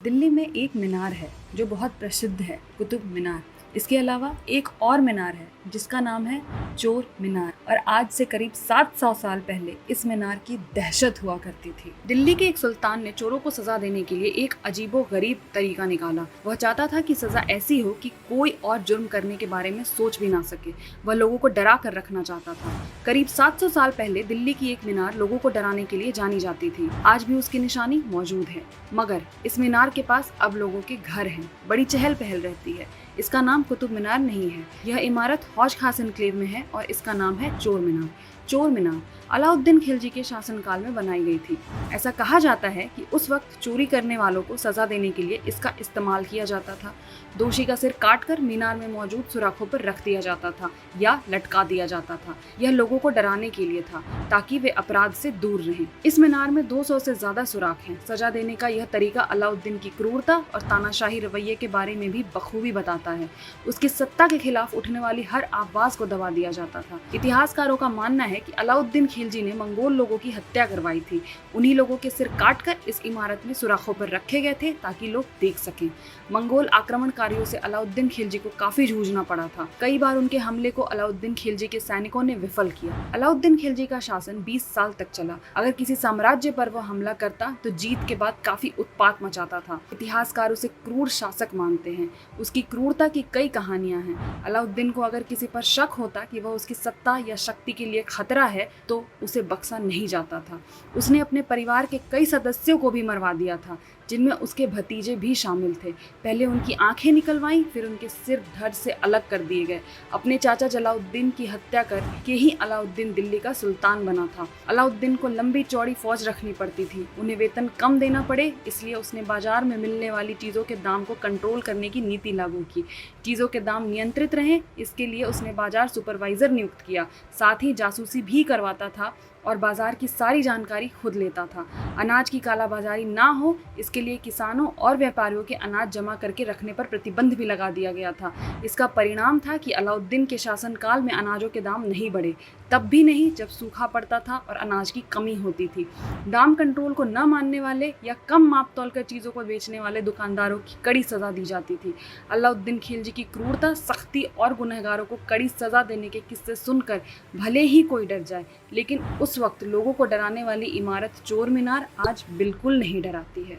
दिल्ली में एक मीनार है जो बहुत प्रसिद्ध है, कुतुब मीनार। इसके अलावा एक और मीनार है जिसका नाम है चोर मीनार और आज से करीब 700 साल पहले इस मीनार की दहशत हुआ करती थी। दिल्ली के एक सुल्तान ने चोरों को सजा देने के लिए एक अजीबो गरीब तरीका निकाला। वह चाहता था कि सजा ऐसी हो कि कोई और जुर्म करने के बारे में सोच भी ना सके। वह लोगों को डरा कर रखना चाहता था। करीब 700 साल पहले दिल्ली की एक मीनार लोगों को डराने के लिए जानी जाती थी। आज भी उसकी निशानी मौजूद है, मगर इस मीनार के पास अब लोगों के घर हैं। बड़ी चहल पहल रहती है। इसका नाम कुतुब मीनार नहीं है। यह इमारत हौज खास एन्क्लेव में है और इसका नाम है चोर मीनार। चोर मीनार अलाउद्दीन खिलजी के शासनकाल में बनाई गई थी। ऐसा कहा जाता है कि उस वक्त चोरी करने वालों को सजा देने के लिए इसका इस्तेमाल किया जाता था। दोषी का सिर काटकर मीनार में मौजूद सुराखों पर रख दिया जाता था या लटका दिया जाता था। यह लोगों को डराने के लिए था ताकि वे अपराध से दूर रहें। इस मीनार में 200 से ज्यादा सुराख हैं। सजा देने का यह तरीका अलाउद्दीन की क्रूरता और तानाशाही रवैये के बारे में भी बखूबी बताता है। उसकी सत्ता के खिलाफ उठने वाली हर आवाज को दबा दिया जाता था। इतिहासकारों का मानना है कि अलाउद्दीन खिलजी ने मंगोल लोगों की हत्या करवाई थी। उन्हीं लोगों के सिर काटकर इस इमारत में सुराखों पर रखे गए थे ताकि लोग देख सकें। मंगोल आक्रमणकारियों से अलाउद्दीन खिलजी को काफी जूझना पड़ा था। कई बार उनके हमले को अलाउद्दीन खिलजी के सैनिकों ने विफल किया। अलाउद्दीन खिलजी का शासन 20 साल तक चला। अगर किसी साम्राज्य पर वह हमला करता तो जीत के बाद काफी उत्पात मचाता था। इतिहासकार उसे क्रूर शासक मानते हैं। उसकी क्रूरता की कई कहानियां हैं। अलाउद्दीन को अगर किसी पर शक होता कि वह उसकी सत्ता या शक्ति के लिए खतरा है तो उसे बख्शा नहीं जाता था। उसने अपने परिवार के कई सदस्यों को भी मरवा दिया था, जिनमें उसके भतीजे भी शामिल थे। पहले उनकी आंखें निकलवाई, फिर उनके सिर धड़ से अलग कर दिए गए। अपने चाचा जलाउद्दीन की हत्या करके ही अलाउद्दीन दिल्ली का सुल्तान बना था। अलाउद्दीन को लंबी चौड़ी फौज रखनी पड़ती थी। उन्हें वेतन कम देना पड़े, इसलिए उसने बाजार में मिलने वाली चीज़ों के दाम को कंट्रोल करने की नीति लागू की। चीज़ों के दाम नियंत्रित रहें, इसके लिए उसने बाजार सुपरवाइजर नियुक्त किया। साथ ही जासूसी भी करवाता था और बाजार की सारी जानकारी खुद लेता था। अनाज की कालाबाजारी ना हो, इसके लिए किसानों और व्यापारियों के अनाज जमा करके रखने पर प्रतिबंध भी लगा दिया गया था। इसका परिणाम था कि अलाउद्दीन के शासनकाल में अनाजों के दाम नहीं बढ़े, तब भी नहीं जब सूखा पड़ता था और अनाज की कमी होती थी। दाम कंट्रोल को न मानने वाले या कम माप तौल कर चीज़ों को बेचने वाले दुकानदारों की कड़ी सज़ा दी जाती थी। अलाउद्दीन खिलजी की क्रूरता, सख्ती और गुनहगारों को कड़ी सज़ा देने के किस्से सुनकर भले ही कोई डर जाए, लेकिन उस वक्त लोगों को डराने वाली इमारत चोर मीनार आज बिल्कुल नहीं डराती है।